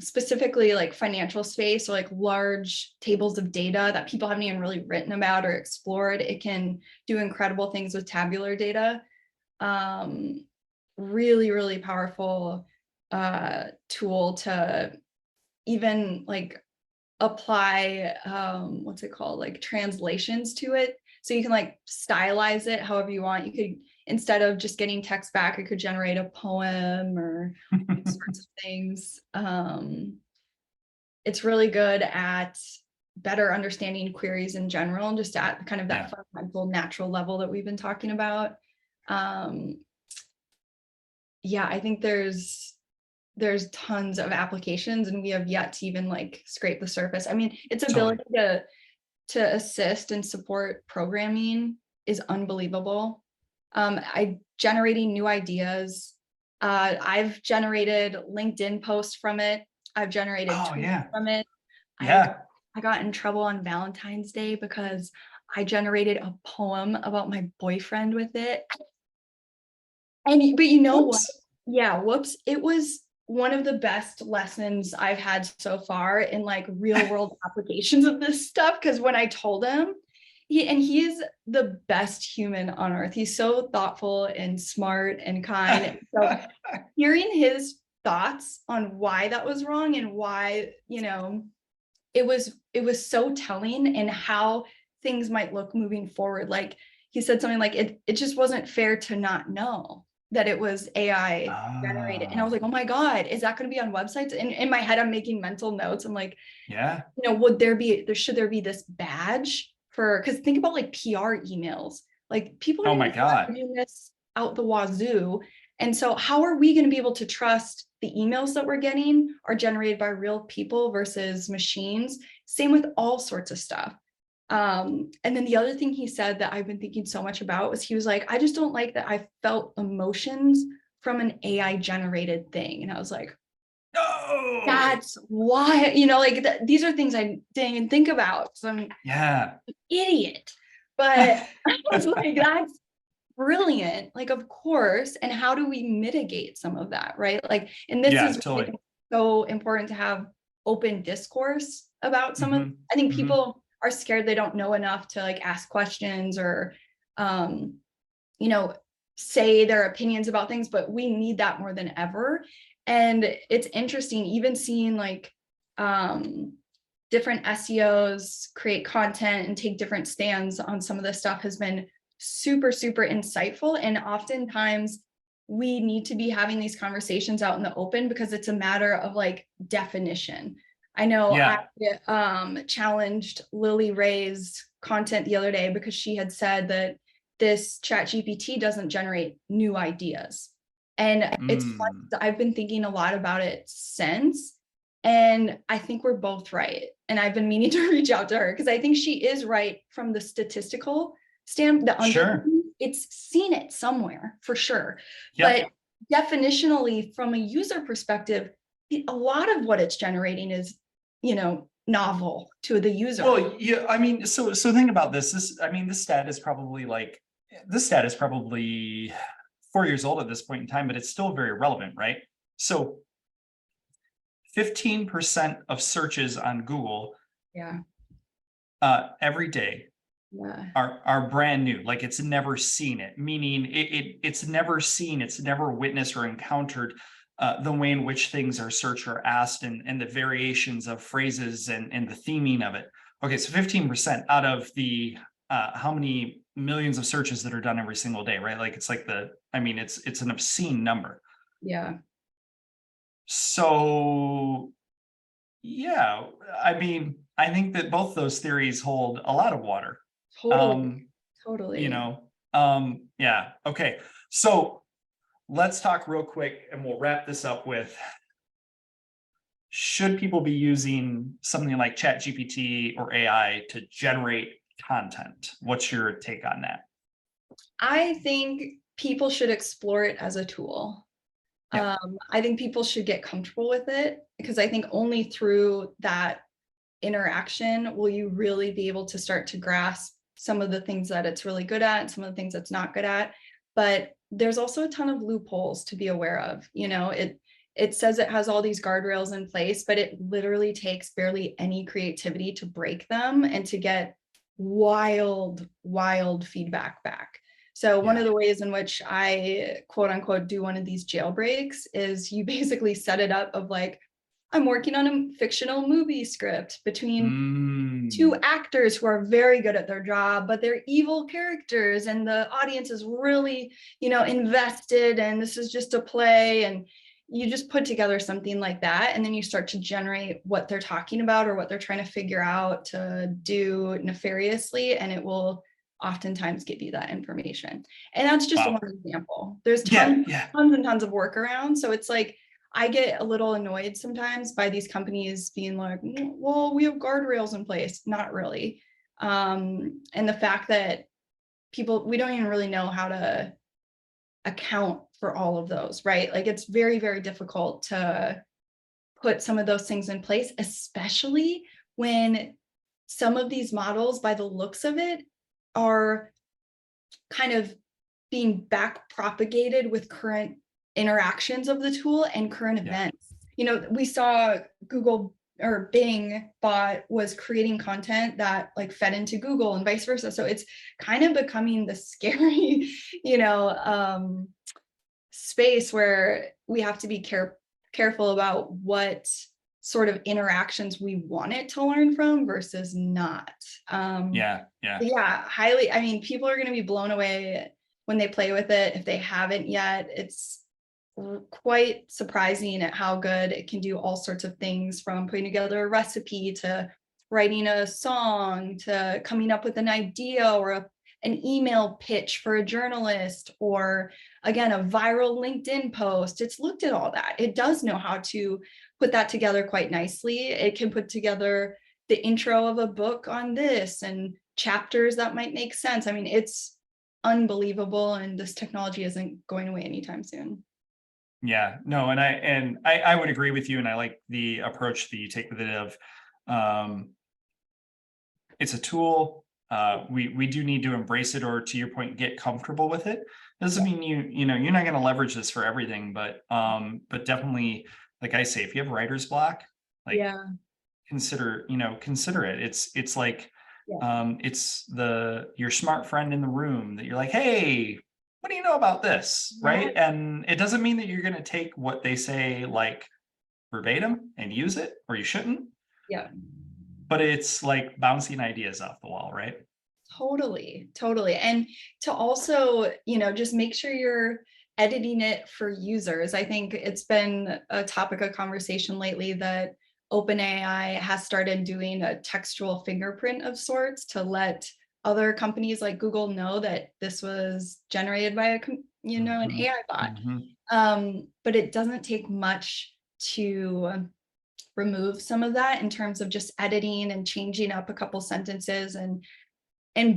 Specifically like financial space, so like large tables of data that people haven't even really written about or explored. It can do incredible things with tabular data. Really, really powerful tool to even like apply what's it called, like translations to it, so you can like stylize it however you want. You could, instead of just getting text back, it could generate a poem or these sorts of things. It's really good at better understanding queries in general, just at kind of that fundamental natural level that we've been talking about. Yeah, I think there's tons of applications and we have yet to even like scrape the surface. I mean, its ability to assist and support programming is unbelievable. Generating new ideas. I've generated LinkedIn posts from it. I've generated tweets from it. I got in trouble on Valentine's Day because I generated a poem about my boyfriend with it. But you know what? Yeah, whoops. It was one of the best lessons I've had so far in like real world applications of this stuff. Because when I told him, he is the best human on earth. He's so thoughtful and smart and kind. So hearing his thoughts on why that was wrong and why, you know, it was so telling in how things might look moving forward. Like he said something like it just wasn't fair to not know that it was AI generated. And I was like, oh my God, is that going to be on websites? And in my head, I'm making mental notes. I'm like, you know, should there be this badge for, because think about like PR emails, like people are doing this out the wazoo. And so how are we going to be able to trust the emails that we're getting are generated by real people versus machines? Same with all sorts of stuff. And then the other thing he said that I've been thinking so much about was he was like, I just don't like that I felt emotions from an AI generated thing. And I was like, no, that's why, you know, like these are things I didn't even think about. So I'm an idiot, but I was like, that's brilliant. Like, of course. And how do we mitigate some of that? Right. Like, and this is totally so important to have open discourse about some of, I think people are scared they don't know enough to like ask questions or, you know, say their opinions about things, but we need that more than ever. And it's interesting, even seeing like different SEOs create content and take different stands on some of this stuff has been super, super insightful. And oftentimes we need to be having these conversations out in the open because it's a matter of like definition. I know I challenged Lily Ray's content the other day because she had said that this ChatGPT doesn't generate new ideas. And it's fun. I've been thinking a lot about it since, and I think we're both right. And I've been meaning to reach out to her because I think she is right from the statistical it's seen it somewhere for sure. But definitionally, from a user perspective, a lot of what it's generating is, you know, novel to the user. Well, yeah, I mean, so think about this. This stat is probably 4 years old at this point in time, but it's still very relevant, right? So 15% of searches on Google every day are brand new. Like it's never seen it, meaning it's never seen, it's never witnessed or encountered the way in which things are searched or asked and the variations of phrases and the theming of it. Okay, so 15% out of the how many millions of searches that are done every single day, right? Like it's like it's an obscene number. Yeah. So Yeah, I mean, I think that both those theories hold a lot of water. Totally, You totally. know, yeah. Okay. So let's talk real quick and we'll wrap this up with, should people be using something like ChatGPT or AI to generate content? What's your take on that? I think people should explore it as a tool. Yeah. I think people should get comfortable with it because I think only through that interaction will you really be able to start to grasp some of the things that it's really good at and some of the things it's not good at. But there's also a ton of loopholes to be aware of. It says it has all these guardrails in place, but it literally takes barely any creativity to break them and to get wild feedback back. So one Yeah. of the ways in which I quote unquote do one of these jailbreaks is you basically set it up of like, I'm working on a fictional movie script between two actors who are very good at their job, but they're evil characters and the audience is really, invested and this is just a play. And you just put together something like that. And then you start to generate what they're talking about or what they're trying to figure out to do nefariously. And it will oftentimes give you that information. And that's just Wow. one example. There's Yeah. Yeah. tons and tons of workarounds. So it's like, I get a little annoyed sometimes by these companies being like, well, we have guardrails in place. Not really. And the fact that we don't even really know how to account for all of those, right? Like it's very, very difficult to put some of those things in place, especially when some of these models, by the looks of it, are kind of being back propagated with current interactions of the tool and current Yeah. events. We saw Google or Bing bot was creating content that like fed into Google and vice versa. So it's kind of becoming the scary, space where we have to be careful about what sort of interactions we want it to learn from versus not. Yeah. Yeah. Yeah, highly. I mean, people are going to be blown away when they play with it. If they haven't yet, it's quite surprising at how good it can do all sorts of things, from putting together a recipe to writing a song to coming up with an idea or an email pitch for a journalist, or again, a viral LinkedIn post. It's looked at all that. It does know how to put that together quite nicely. It can put together the intro of a book on this and chapters that might make sense. I mean, it's unbelievable, and this technology isn't going away anytime soon. Yeah, no, and I would agree with you, and I like the approach that you take with it of, um, it's a tool. We do need to embrace it, or to your point, get comfortable with it. Doesn't mean you're not going to leverage this for everything, but definitely, like I say, if you have writer's block, like Yeah, consider it. It's like, yeah, it's your smart friend in the room that you're like, hey, what do you know about this, yeah, right? And it doesn't mean that you're going to take what they say like verbatim and use it, or you shouldn't, yeah. but it's like bouncing ideas off the wall, right? Totally. And to also, just make sure you're editing it for users. I think it's been a topic of conversation lately that OpenAI has started doing a textual fingerprint of sorts to let other companies like Google know that this was generated by an Mhm, AI bot. mhm. But it doesn't take much to remove some of that in terms of just editing and changing up a couple sentences and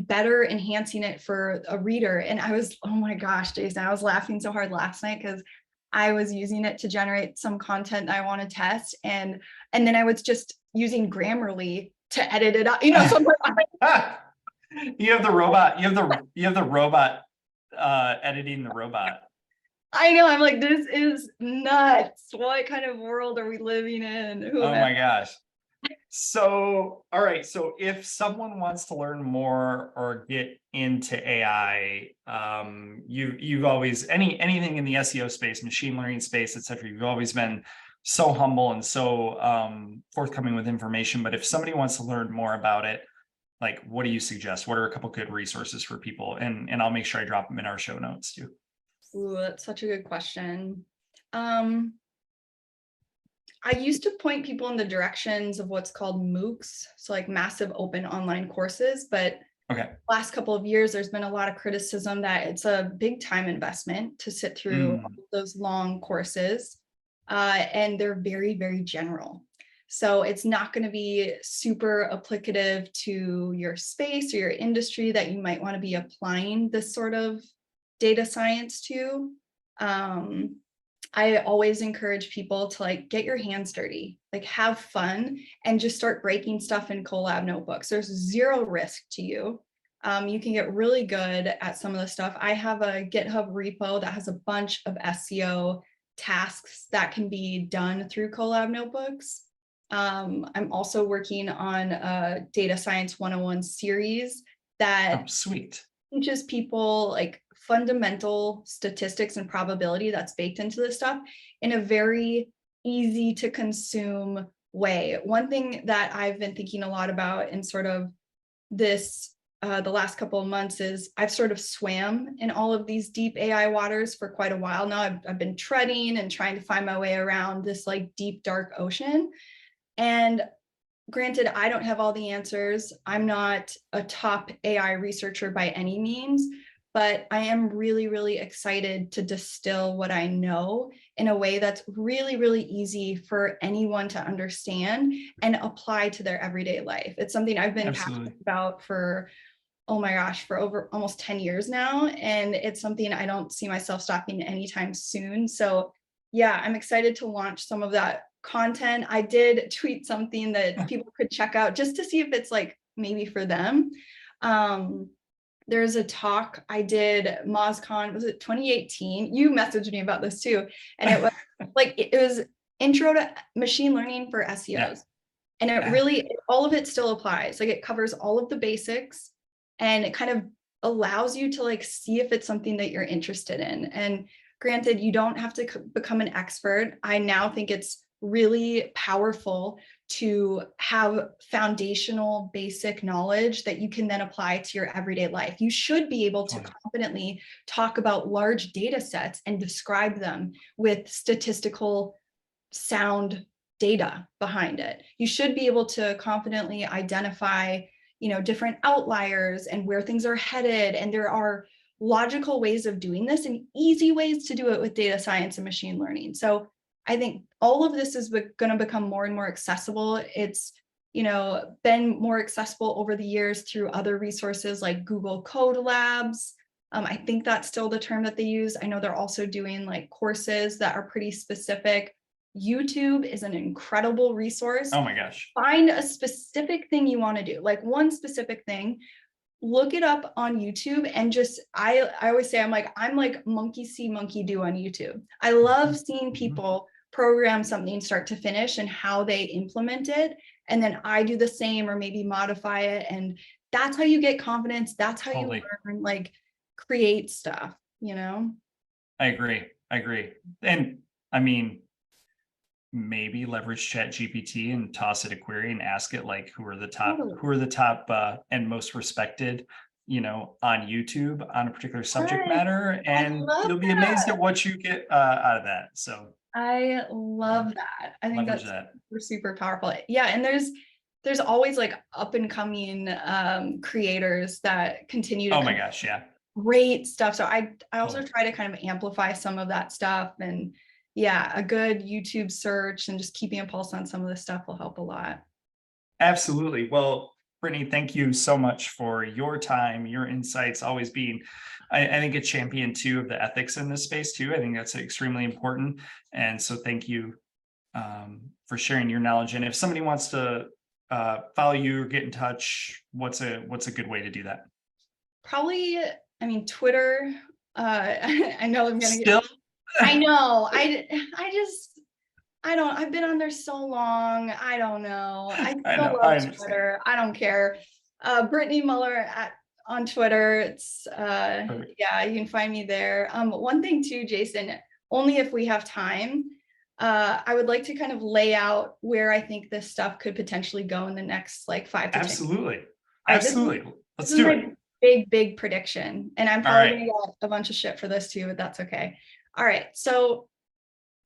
better enhancing it for a reader. And oh my gosh, Jason, I was laughing so hard last night because I was using it to generate some content that I want to test. And then I was just using Grammarly to edit it out, so I'm like, You have the robot. You have the robot editing the robot. I know, I'm like, this is nuts. What kind of world are we living in? Who Oh am my gosh. So, all right. So if someone wants to learn more or get into AI, you've always anything in the SEO space, machine learning space, etc. You've always been so humble and so forthcoming with information. But if somebody wants to learn more about it, like, what do you suggest? What are a couple good resources for people? And I'll make sure I drop them in our show notes too. Ooh, that's such a good question. Um, I used to point people in the directions of what's called MOOCs, so like massive open online courses, but Okay. last couple of years, there's been a lot of criticism that it's a big time investment to sit through all of those long courses, and they're very, very general. So it's not going to be super applicative to your space or your industry that you might want to be applying this sort of data science to. I always encourage people to like get your hands dirty, like have fun and just start breaking stuff in Colab notebooks. There's zero risk to you. You can get really good at some of the stuff. I have a GitHub repo that has a bunch of SEO tasks that can be done through Colab notebooks. I'm also working on a data science 101 series that Sweet. teaches people like fundamental statistics and probability that's baked into this stuff in a very easy to consume way. One thing that I've been thinking a lot about in sort of this the last couple of months is I've sort of swam in all of these deep AI waters for quite a while now. I've been treading and trying to find my way around this like deep, dark ocean. And granted, I don't have all the answers. I'm not a top AI researcher by any means, but I am really, really excited to distill what I know in a way that's really, really easy for anyone to understand and apply to their everyday life. It's something I've been passionate about for, oh my gosh, for over almost 10 years now. And it's something I don't see myself stopping anytime soon. So yeah, I'm excited to launch some of that content. I did tweet something that people could check out just to see if it's like maybe for them. There's a talk I did, MozCon, was it 2018? You messaged me about this too. And it was like, it was intro to machine learning for SEOs. Yeah. And it really, all of it still applies. Like it covers all of the basics and it kind of allows you to like see if it's something that you're interested in. And granted, you don't have to become an expert. I now think it's really powerful to have foundational basic knowledge that you can then apply to your everyday life. You should be able to confidently talk about large data sets and describe them with statistical sound data behind it. You should be able to confidently identify, different outliers and where things are headed. And there are logical ways of doing this and easy ways to do it with data science and machine learning. So I think all of this is going to become more and more accessible. It's, been more accessible over the years through other resources like Google Code Labs. I think that's still the term that they use. I know they're also doing like courses that are pretty specific. YouTube is an incredible resource. Oh my gosh. Find a specific thing you want to do, like one specific thing, look it up on YouTube and just, I always say, I'm like monkey see, monkey do on YouTube. I love seeing people program something start to finish and how they implement it. And then I do the same or maybe modify it. And that's how you get confidence. That's how you learn, like create stuff, I agree. And I mean, maybe leverage ChatGPT and toss it a query and ask it like who are the top and most respected on YouTube on a particular subject matter, and you'll be amazed at what you get out of that. So I love that. I think that's super powerful. Yeah, and there's always like up and coming creators that continue to my gosh, yeah, great stuff. So I also try to kind of amplify some of that stuff. And yeah, a good YouTube search and just keeping a pulse on some of this stuff will help a lot. Absolutely. Well, Brittany, thank you so much for your time, your insights, always being, I think, a champion too of the ethics in this space too. I think that's extremely important. And so thank you for sharing your knowledge. And if somebody wants to follow you or get in touch, what's a good way to do that? Probably, Twitter. I know I'm going to get... I know. I've been on there so long. I don't know. I still love Twitter. I don't care. Britney Muller on Twitter. It's yeah, you can find me there. One thing too, Jason, only if we have time, I would like to kind of lay out where I think this stuff could potentially go in the next like 5 to 10 years. Absolutely. Let's do it. Big prediction. And I'm probably gonna get a bunch of shit for this too, but that's okay. All right. So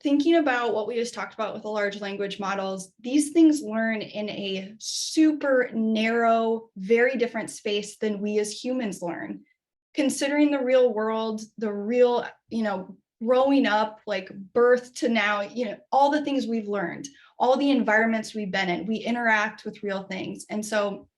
thinking about what we just talked about with the large language models, these things learn in a super narrow, very different space than we as humans learn. Considering the real world, the real, growing up, like birth to now, all the things we've learned, all the environments we've been in, we interact with real things. And so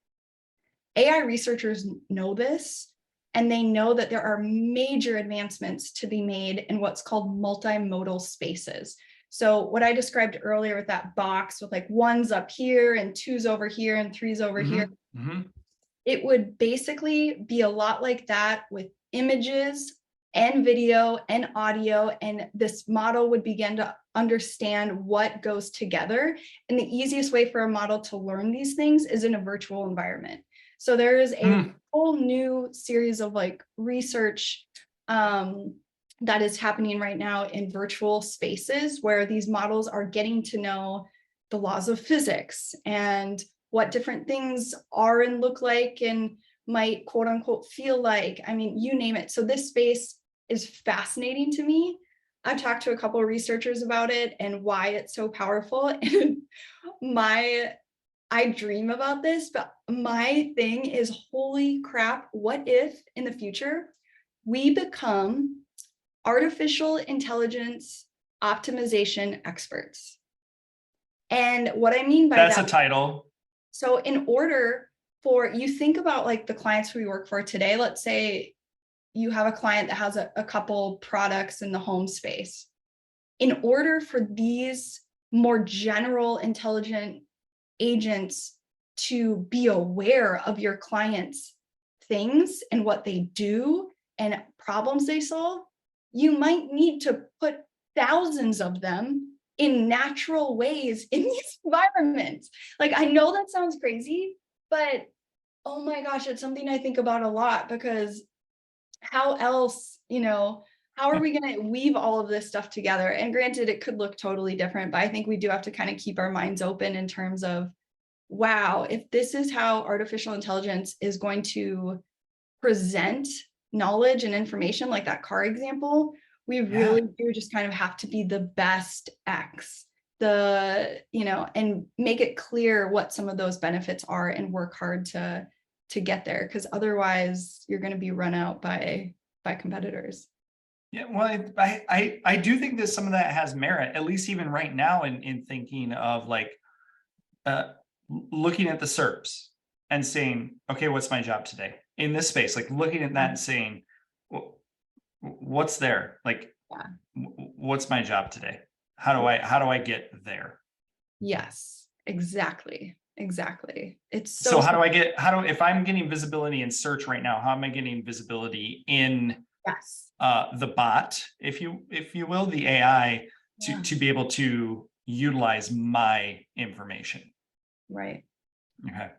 AI researchers know this, and they know that there are major advancements to be made in what's called multimodal spaces. So what I described earlier with that box with like ones up here and twos over here and threes over here, it would basically be a lot like that with images and video and audio, and this model would begin to understand what goes together. And the easiest way for a model to learn these things is in a virtual environment. So there is a whole new series of like research that is happening right now in virtual spaces where these models are getting to know the laws of physics and what different things are and look like and might quote unquote feel like. I mean, you name it. So this space is fascinating to me. I've talked to a couple of researchers about it and why it's so powerful. And I dream about this, but my thing is, holy crap, what if in the future we become artificial intelligence optimization experts? And what I mean by that's a title. So in order for, you think about like the clients we work for today, let's say you have a client that has a couple products in the home space. In order for these more general intelligent agents to be aware of your clients' things and what they do and problems they solve, you might need to put thousands of them in natural ways in these environments. Like, I know that sounds crazy, but oh my gosh, it's something I think about a lot, because how else, how are we going to weave all of this stuff together? And granted, it could look totally different, but I think we do have to kind of keep our minds open in terms of, wow, if this is how artificial intelligence is going to present knowledge and information, like that car example, we really do just kind of have to be the best X, and make it clear what some of those benefits are and work hard to get there, because otherwise you're going to be run out by competitors. Yeah, well, I do think that some of that has merit, at least even right now, in thinking of like looking at the SERPs and saying, okay, what's my job today in this space? Like looking at that and saying, what's there? Like, what's my job today? How do I get there? Yes, exactly. It's so if I'm getting visibility in search right now, how am I getting visibility in the bot, if you will, the AI, to be able to utilize my information? Right. Okay.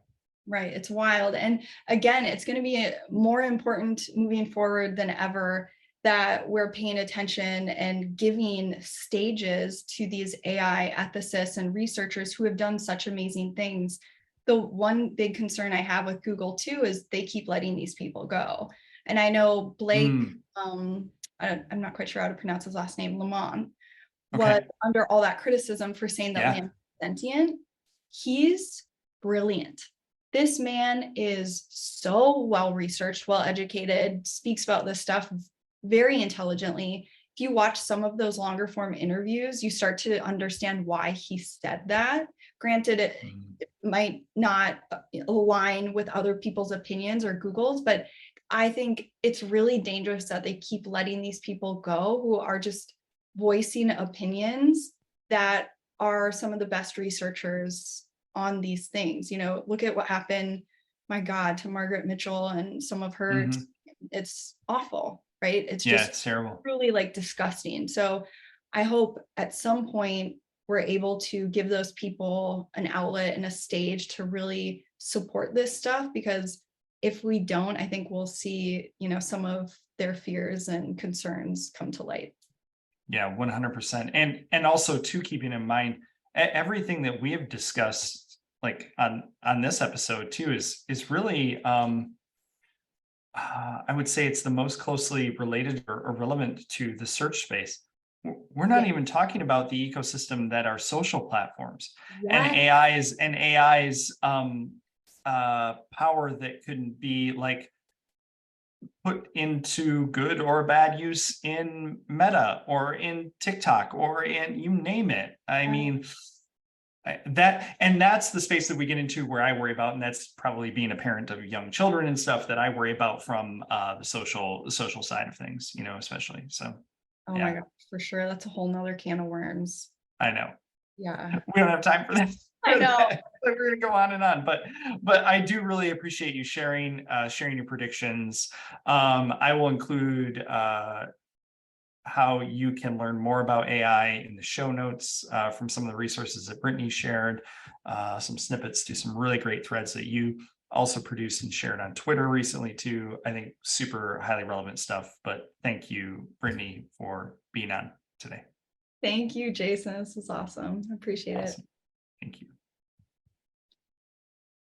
Right. It's wild. And again, it's going to be more important moving forward than ever that we're paying attention and giving stages to these AI ethicists and researchers who have done such amazing things. The one big concern I have with Google too is they keep letting these people go. And I know Blake, I'm not quite sure how to pronounce his last name, Lamont, was under all that criticism for saying that land is sentient. He's brilliant. This man is so well researched, well educated, speaks about this stuff very intelligently. If you watch some of those longer form interviews, you start to understand why he said that. Granted, it might not align with other people's opinions or Google's, but I think it's really dangerous that they keep letting these people go who are just voicing opinions that are some of the best researchers on these things. Look at what happened, my God, to Margaret Mitchell and some of her, it's awful, right? It's just it's terrible. Really like disgusting. So I hope at some point we're able to give those people an outlet and a stage to really support this stuff, because if we don't, I think we'll see, some of their fears and concerns come to light. Yeah, 100%. And also too, keeping in mind everything that we have discussed, like on this episode too, is really I would say it's the most closely related or relevant to the search space. We're not Yeah. even talking about the ecosystem that are social platforms and Yes. AI's power that can be like put into good or bad use in Meta or in TikTok or in you name it. I mean, that's the space that we get into where I worry about, and that's probably being a parent of young children and stuff that I worry about from the social side of things, you know, especially. So Oh my yeah, gosh, for sure. That's a whole nother can of worms. I know. Yeah. We don't have time for that. I know. We're gonna go on and on, but I do really appreciate you sharing your predictions. I will include how you can learn more about AI in the show notes from some of the resources that Brittany shared, some snippets to some really great threads that you also produced and shared on Twitter recently too. I think super highly relevant stuff. But thank you, Brittany, for being on today. Thank you, Jason. This was awesome. I appreciate it. Awesome. Thank you.